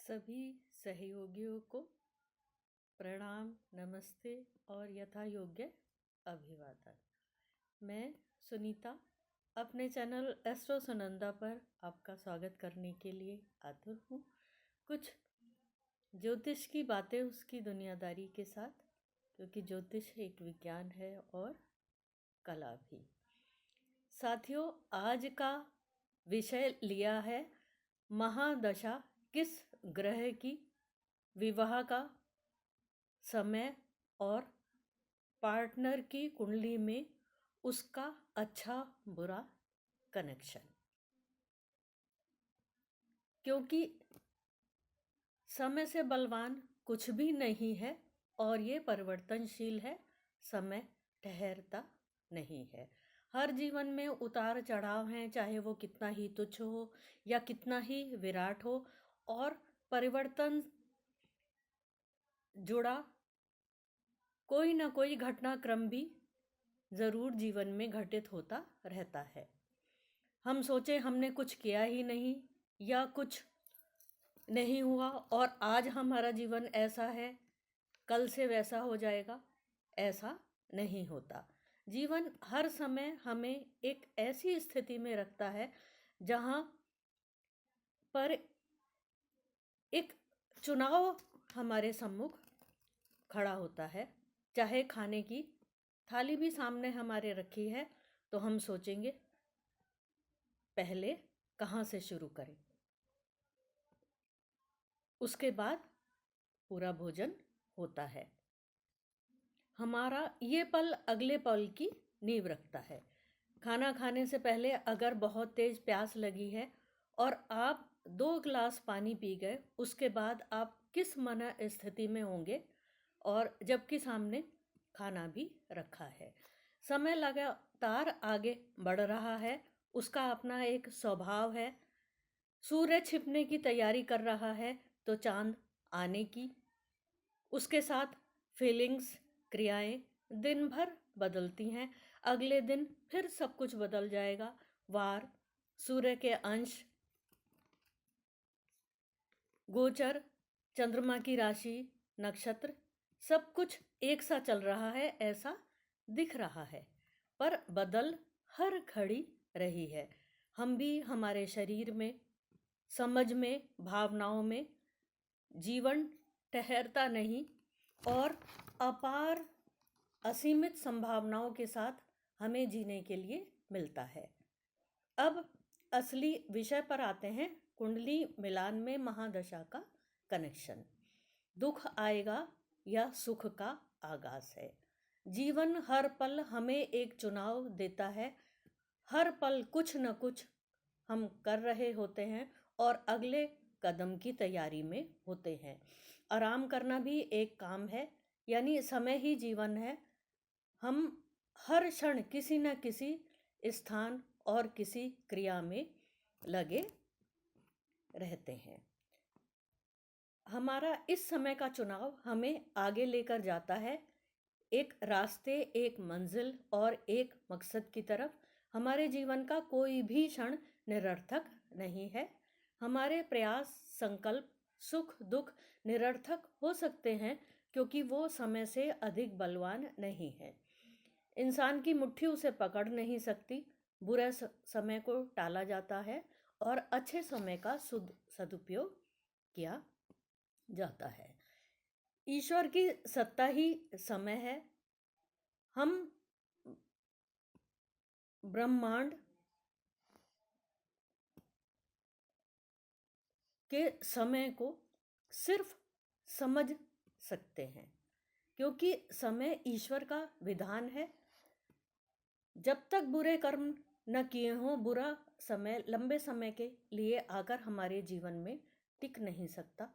सभी सहयोगियों को प्रणाम, नमस्ते और यथा योग्य अभिवादन। मैं सुनीता अपने चैनल एस्ट्रो सुनंदा पर आपका स्वागत करने के लिए आतुर हूँ। कुछ ज्योतिष की बातें उसकी दुनियादारी के साथ, क्योंकि ज्योतिष एक विज्ञान है और कला भी। साथियों, आज का विषय लिया है महादशा किस ग्रह की विवाह का समय और पार्टनर की कुंडली में उसका अच्छा बुरा कनेक्शन। क्योंकि समय से बलवान कुछ भी नहीं है और ये परिवर्तनशील है, समय ठहरता नहीं है। हर जीवन में उतार चढ़ाव हैं, चाहे वो कितना ही तुच्छ हो या कितना ही विराट हो, और परिवर्तन जुड़ा कोई ना कोई घटनाक्रम भी ज़रूर जीवन में घटित होता रहता है। हम सोचे हमने कुछ किया ही नहीं या कुछ नहीं हुआ और आज हमारा जीवन ऐसा है, कल से वैसा हो जाएगा, ऐसा नहीं होता। जीवन हर समय हमें एक ऐसी स्थिति में रखता है जहाँ पर एक चुनाव हमारे सम्मुख खड़ा होता है। चाहे खाने की थाली भी सामने हमारे रखी है तो हम सोचेंगे पहले कहाँ से शुरू करें, उसके बाद पूरा भोजन होता है। हमारा ये पल अगले पल की नींव रखता है। खाना खाने से पहले अगर बहुत तेज प्यास लगी है और आप 2 गिलास पानी पी गए, उसके बाद आप किस मन स्थिति में होंगे, और जबकि सामने खाना भी रखा है। समय लगातार आगे बढ़ रहा है, उसका अपना एक स्वभाव है। सूर्य छिपने की तैयारी कर रहा है तो चांद आने की, उसके साथ फीलिंग्स, क्रियाएं दिन भर बदलती हैं। अगले दिन फिर सब कुछ बदल जाएगा। वार, सूर्य के अंश, गोचर, चंद्रमा की राशि, नक्षत्र, सब कुछ एक सा चल रहा है ऐसा दिख रहा है, पर बदल हर घड़ी रही है। हम भी हमारे शरीर में, समझ में, भावनाओं में जीवन ठहरता नहीं और अपार असीमित संभावनाओं के साथ हमें जीने के लिए मिलता है। अब असली विषय पर आते हैं। कुंडली मिलान में महादशा का कनेक्शन। दुख आएगा या सुख का आगाज है। जीवन हर पल हमें एक चुनाव देता है। हर पल कुछ न कुछ हम कर रहे होते हैं और अगले कदम की तैयारी में होते हैं। आराम करना भी एक काम है, यानी समय ही जीवन है। हम हर क्षण किसी न किसी स्थान और किसी क्रिया में लगे रहते हैं। हमारा इस समय का चुनाव हमें आगे लेकर जाता है, एक रास्ते, एक मंजिल और एक मकसद की तरफ। हमारे जीवन का कोई भी क्षण निरर्थक नहीं है। हमारे प्रयास, संकल्प, सुख दुख निरर्थक हो सकते हैं क्योंकि वो समय से अधिक बलवान नहीं है। इंसान की मुट्ठी उसे पकड़ नहीं सकती। बुरे समय को टाला जाता है और अच्छे समय का सदुपयोग किया जाता है। ईश्वर की सत्ता ही समय है। हम ब्रह्मांड के समय को सिर्फ समझ सकते हैं, क्योंकि समय ईश्वर का विधान है। जब तक बुरे कर्म न किए हों, बुरा समय लंबे समय के लिए आकर हमारे जीवन में टिक नहीं सकता।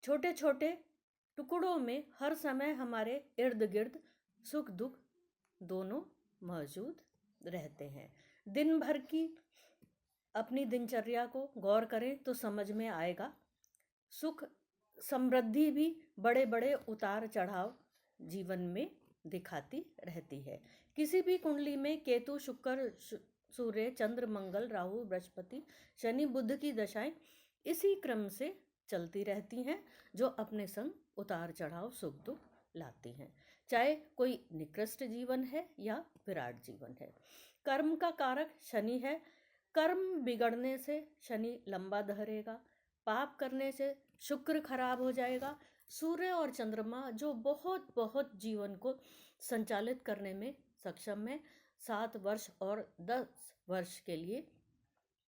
छोटे छोटे टुकड़ों में हर समय हमारे इर्द गिर्द सुख दुख दोनों मौजूद रहते हैं। दिन भर की अपनी दिनचर्या को गौर करें तो समझ में आएगा। सुख समृद्धि भी बड़े बड़े उतार चढ़ाव जीवन में दिखाती रहती है। किसी भी कुंडली में केतु, शुक्र, सूर्य, चंद्र, मंगल, राहु, बृहस्पति, शनि, बुध की दशाएं इसी क्रम से चलती रहती हैं, जो अपने संग उतार चढ़ाव सुख दुख लाती हैं, चाहे कोई निकृष्ट जीवन है या विराट जीवन है। कर्म का कारक शनि है। कर्म बिगड़ने से शनि लंबा धरेगा, पाप करने से शुक्र खराब हो जाएगा। सूर्य और चंद्रमा जो बहुत बहुत जीवन को संचालित करने में सक्षम है, 7 वर्ष और 10 वर्ष के लिए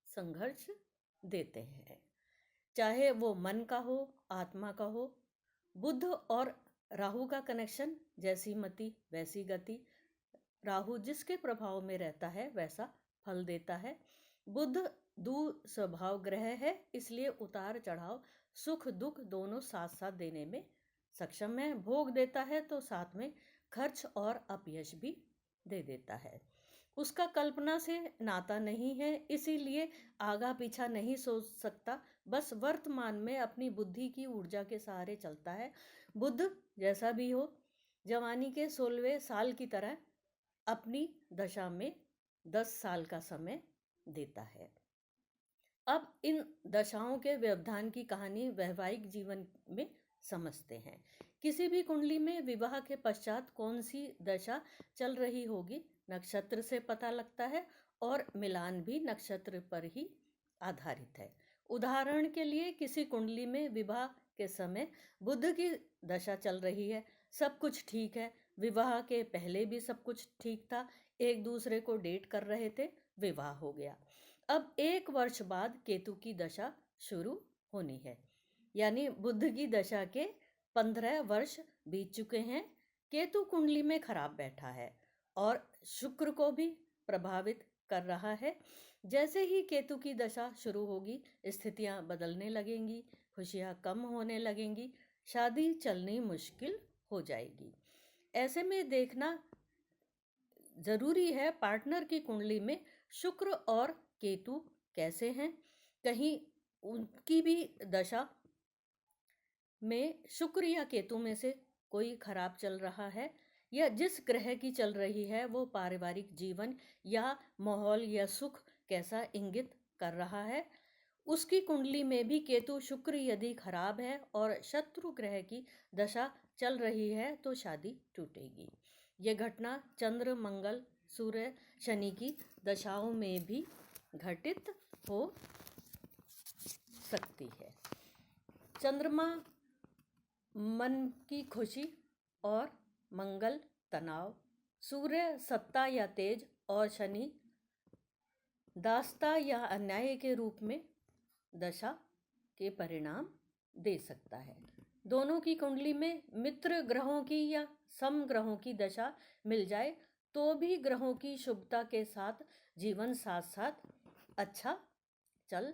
संघर्ष देते हैं, चाहे वो मन का हो, आत्मा का हो। बुध और राहु का कनेक्शन, जैसी मति वैसी गति। राहु जिसके प्रभाव में रहता है वैसा फल देता है। बुध दू स्वभाव ग्रह है, इसलिए उतार चढ़ाव सुख दुख दोनों साथ साथ देने में सक्षम है। भोग देता है तो साथ में खर्च और अपयश भी दे देता है। उसका कल्पना से नाता नहीं है, इसीलिए आगा पीछा नहीं सोच सकता, बस वर्तमान में अपनी बुद्धि की ऊर्जा के सहारे चलता है। बुध जैसा भी हो, जवानी के 16वें साल की तरह अपनी दशा में 10 साल का समय देता है। अब इन दशाओं के व्यवधान की कहानी वैवाहिक जीवन में समझते हैं। किसी भी कुंडली में विवाह के पश्चात कौन सी दशा चल रही होगी, नक्षत्र से पता लगता है, और मिलान भी नक्षत्र पर ही आधारित है। उदाहरण के लिए, किसी कुंडली में विवाह के समय बुध की दशा चल रही है, सब कुछ ठीक है, विवाह के पहले भी सब कुछ ठीक था, एक दूसरे को डेट कर रहे थे, विवाह हो गया। अब 1 वर्ष बाद केतु की दशा शुरू होनी है, यानी बुध की दशा के 15 वर्ष बीत चुके हैं। केतु कुंडली में खराब बैठा है और शुक्र को भी प्रभावित कर रहा है। जैसे ही केतु की दशा शुरू होगी, स्थितियां बदलने लगेंगी, खुशियां कम होने लगेंगी, शादी चलनी मुश्किल हो जाएगी। ऐसे में देखना जरूरी है पार्टनर की कुंडली में शुक्र और केतु कैसे हैं। कहीं उनकी भी दशा में शुक्र या केतु में से कोई खराब चल रहा है, या जिस ग्रह की चल रही है वो पारिवारिक जीवन या माहौल या सुख कैसा इंगित कर रहा है। उसकी कुंडली में भी केतु शुक्र यदि खराब है और शत्रु ग्रह की दशा चल रही है तो शादी टूटेगी। ये घटना चंद्र मंगल सूर्य शनि की दशाओं में भी घटित हो सकती है। चंद्रमा मन की खुशी और मंगल तनाव, सूर्य सत्ता या तेज और शनि दासता या अन्याय के रूप में दशा के परिणाम दे सकता है। दोनों की कुंडली में मित्र ग्रहों की या सम ग्रहों की दशा मिल जाए तो भी ग्रहों की शुभता के साथ जीवन साथ साथ अच्छा चल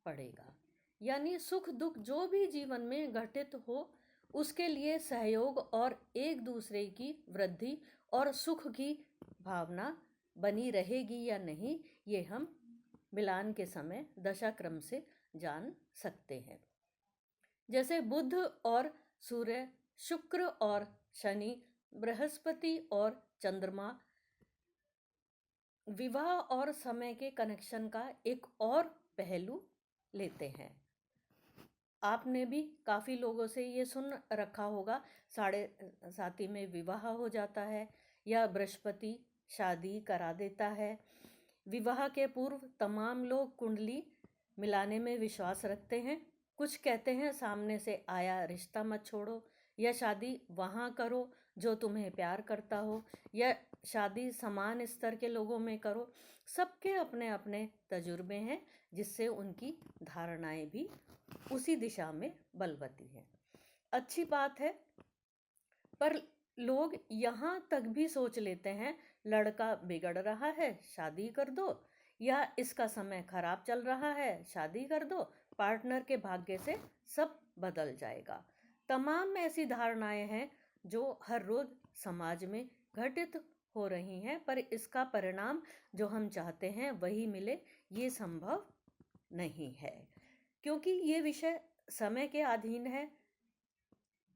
पड़ेगा। यानी सुख दुख जो भी जीवन में घटित हो, उसके लिए सहयोग और एक दूसरे की वृद्धि और सुख की भावना बनी रहेगी या नहीं, ये हम मिलान के समय दशा क्रम से जान सकते हैं। जैसे बुध और सूर्य, शुक्र और शनि, बृहस्पति और चंद्रमा विवाह और समय के कनेक्शन का एक और पहलू लेते हैं। आपने भी काफ़ी लोगों से ये सुन रखा होगा, 7.5 में विवाह हो जाता है या बृहस्पति शादी करा देता है। विवाह के पूर्व तमाम लोग कुंडली मिलाने में विश्वास रखते हैं। कुछ कहते हैं सामने से आया रिश्ता मत छोड़ो, या शादी वहाँ करो जो तुम्हें प्यार करता हो, या शादी समान स्तर के लोगों में करो। सबके अपने अपने तजुर्बे हैं, जिससे उनकी धारणाएं भी उसी दिशा में बलवती हैं। अच्छी बात है, पर लोग यहाँ तक भी सोच लेते हैं लड़का बिगड़ रहा है शादी कर दो, या इसका समय खराब चल रहा है शादी कर दो, पार्टनर के भाग्य से सब बदल जाएगा। तमाम ऐसी धारणाएं हैं जो हर रोज समाज में घटित हो रही हैं, पर इसका परिणाम जो हम चाहते हैं वही मिले, ये संभव नहीं है, क्योंकि ये विषय समय के अधीन है।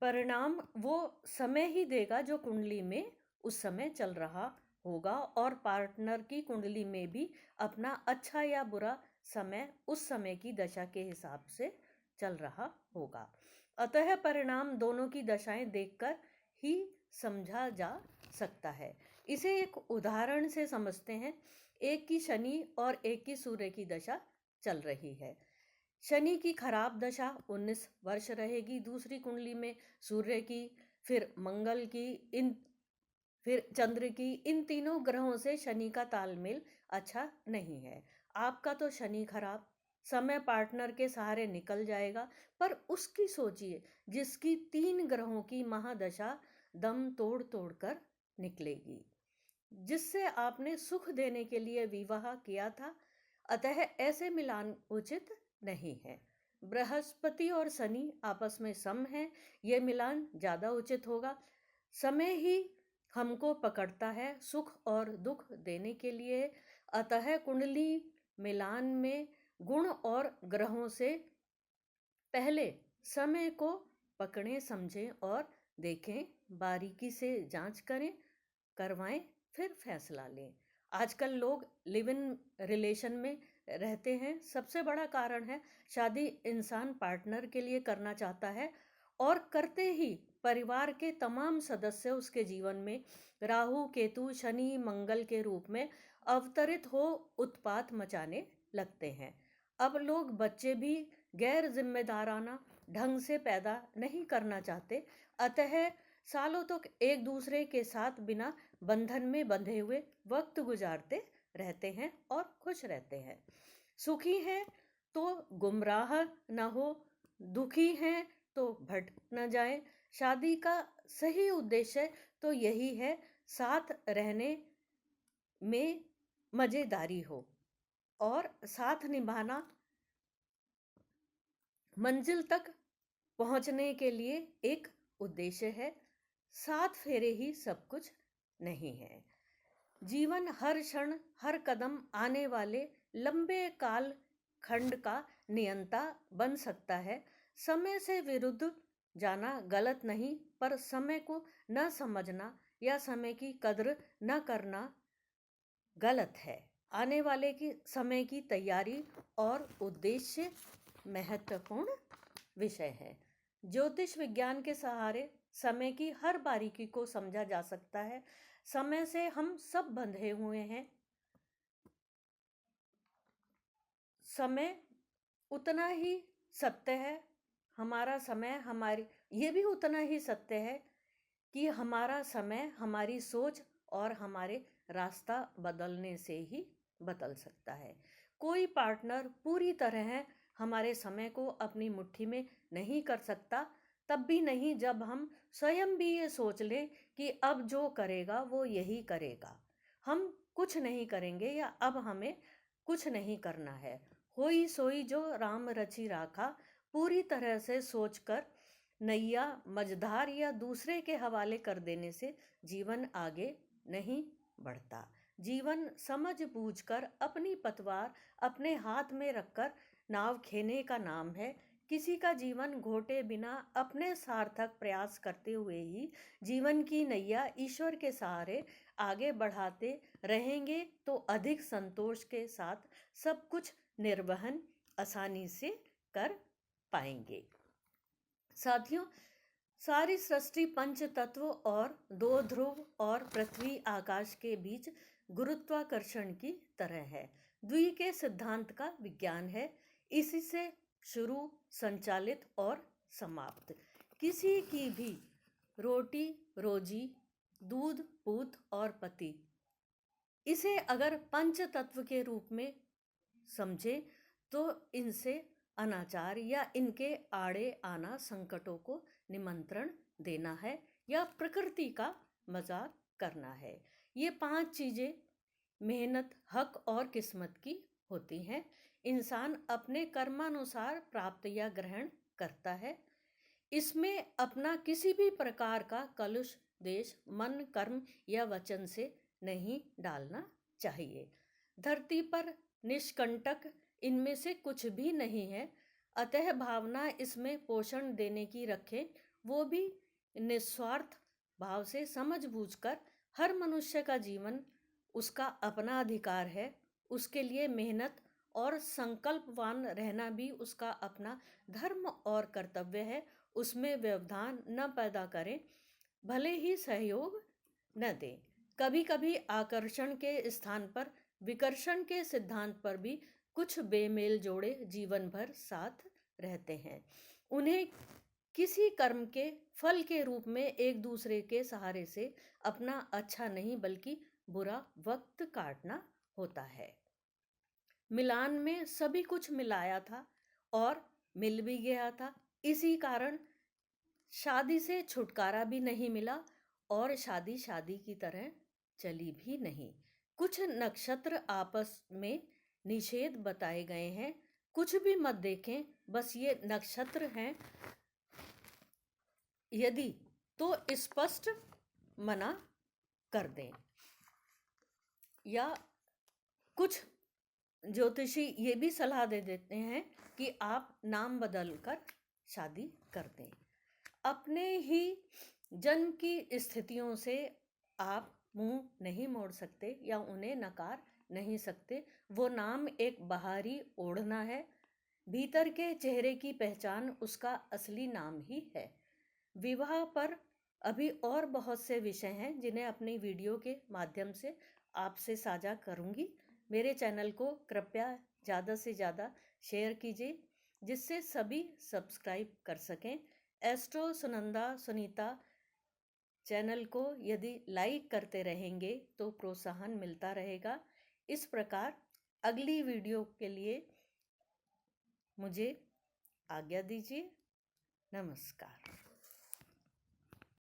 परिणाम वो समय ही देगा जो कुंडली में उस समय चल रहा होगा, और पार्टनर की कुंडली में भी अपना अच्छा या बुरा समय उस समय की दशा के हिसाब से चल रहा होगा। अतः परिणाम दोनों की दशाएं देखकर ही समझा जा सकता है। इसे एक उदाहरण से समझते हैं। एक की शनि और एक की सूर्य की दशा चल रही है। शनि की खराब दशा 19 वर्ष रहेगी दूसरी कुंडली में सूर्य की, फिर मंगल की, फिर चंद्र की। इन तीनों ग्रहों से शनि का तालमेल अच्छा नहीं है। आपका तो शनि खराब, समय पार्टनर के सहारे निकल जाएगा, पर उसकी सोचिए जिसकी 3 ग्रहों की महादशा दम तोड़ तोड़ कर निकलेगी, जिससे आपने सुख देने के लिए विवाह किया था। अतः ऐसे मिलान उचित नहीं है। बृहस्पति और शनि आपस में सम है, ये मिलान ज्यादा उचित होगा। समय ही हमको पकड़ता है सुख और दुख देने के लिए। अतः कुंडली मिलान में गुण और ग्रहों से पहले समय को पकड़ें, समझें और देखें, बारीकी से जांच करें, करवाएं, फिर फैसला लें। आजकल लोग लिव इन रिलेशन में रहते हैं। सबसे बड़ा कारण है शादी इंसान पार्टनर के लिए करना चाहता है और करते ही परिवार के तमाम सदस्य उसके जीवन में राहु केतु शनि मंगल के रूप में अवतरित हो उत्पात मचाने लगते हैं। अब लोग बच्चे भी गैर जिम्मेदाराना ढंग से पैदा नहीं करना चाहते। अतः सालों तक एक दूसरे के साथ बिना बंधन में बंधे हुए वक्त गुजारते रहते हैं और खुश रहते हैं। सुखी हैं तो गुमराह न हो, दुखी हैं तो भटक न जाए। शादी का सही उद्देश्य तो यही है, साथ रहने में मजेदारी हो और साथ निभाना, मंजिल तक पहुंचने के लिए एक उद्देश्य है। 7 फेरे ही सब कुछ नहीं है। जीवन हर क्षण हर कदम आने वाले लंबे काल खंड का नियंता बन सकता है। समय से विरुद्ध जाना गलत नहीं, पर समय को न समझना या समय की कद्र न करना गलत है। आने वाले की समय की तैयारी और उद्देश्य महत्वपूर्ण विषय है। ज्योतिष विज्ञान के सहारे समय की हर बारीकी को समझा जा सकता है। समय से हम सब बंधे हुए हैं। समय उतना ही सत्य है, हमारा समय हमारी, ये भी उतना ही सत्य है कि हमारा समय हमारी सोच और हमारे रास्ता बदलने से ही बदल सकता है। कोई पार्टनर पूरी तरह हमारे समय को अपनी मुट्ठी में नहीं कर सकता, तब भी नहीं जब हम स्वयं भी ये सोच लें कि अब जो करेगा वो यही करेगा, हम कुछ नहीं करेंगे या अब हमें कुछ नहीं करना है। होई सोई जो राम रचि राखा, पूरी तरह से सोचकर नैया मझधार या दूसरे के हवाले कर देने से जीवन आगे नहीं बढ़ता। जीवन समझ बूझकर अपनी पतवार अपने हाथ में रखकर नाव खेने का नाम है। किसी का जीवन घोटे बिना अपने सार्थक प्रयास करते हुए ही जीवन की नैया ईश्वर के सहारे आगे बढ़ाते रहेंगे तो अधिक संतोष के साथ सब कुछ निर्वहन आसानी से कर पाएंगे। साथियों, सारी सृष्टि पंच तत्व और 2 ध्रुव और पृथ्वी आकाश के बीच गुरुत्वाकर्षण की तरह है। द्वि के सिद्धांत का विज्ञान है। इसी से शुरू, संचालित और समाप्त। किसी की भी रोटी रोजी, दूध पूत और पति, इसे अगर पंच तत्व के रूप में समझे तो इनसे अनाचार या इनके आड़े आना संकटों को निमंत्रण देना है या प्रकृति का मजाक करना है। ये 5 चीजें मेहनत, हक और किस्मत की होती हैं। इंसान अपने कर्मानुसार प्राप्त या ग्रहण करता है। इसमें अपना किसी भी प्रकार का कलुष देश मन कर्म या वचन से नहीं डालना चाहिए। धरती पर निष्कंटक इनमें से कुछ भी नहीं है। अतः भावना इसमें पोषण देने की रखें, वो भी निस्वार्थ भाव से समझ बूझकर। हर मनुष्य का जीवन उसका अपना अधिकार है, उसके लिए मेहनत और संकल्पवान रहना भी उसका अपना धर्म और कर्तव्य है। उसमें व्यवधान न पैदा करें, भले ही सहयोग न दें। कभी कभी आकर्षण के स्थान पर विकर्षण के सिद्धांत पर भी कुछ बेमेल जोड़े जीवन भर साथ रहते हैं। उन्हें किसी कर्म के फल के रूप में एक दूसरे के सहारे से अपना अच्छा नहीं बल्कि बुरा वक्त काटना होता है। मिलान में सभी कुछ मिलाया था और मिल भी गया था। इसी कारण शादी से छुटकारा भी नहीं मिला और शादी शादी की तरह चली भी नहीं। कुछ नक्षत्र आपस में निषेध बताए गए हैं। कुछ भी मत देखें, बस ये नक्षत्र हैं, यदि तो स्पष्ट मना कर दें। या कुछ ज्योतिषी ये भी सलाह दे देते हैं कि आप नाम बदल कर शादी कर दें। अपने ही जन्म की स्थितियों से आप मुंह नहीं मोड़ सकते या उन्हें नकार नहीं सकते। वो नाम एक बाहरी ओढ़ना है, भीतर के चेहरे की पहचान उसका असली नाम ही है। विवाह पर अभी और बहुत से विषय हैं जिन्हें अपनी वीडियो के माध्यम से आपसे साझा करूंगी। मेरे चैनल को कृपया ज़्यादा से ज़्यादा शेयर कीजिए जिससे सभी सब्सक्राइब कर सकें। एस्ट्रो सुनंदा सुनीता चैनल को यदि लाइक करते रहेंगे तो प्रोत्साहन मिलता रहेगा। इस प्रकार अगली वीडियो के लिए मुझे आज्ञा दीजिए। नमस्कार।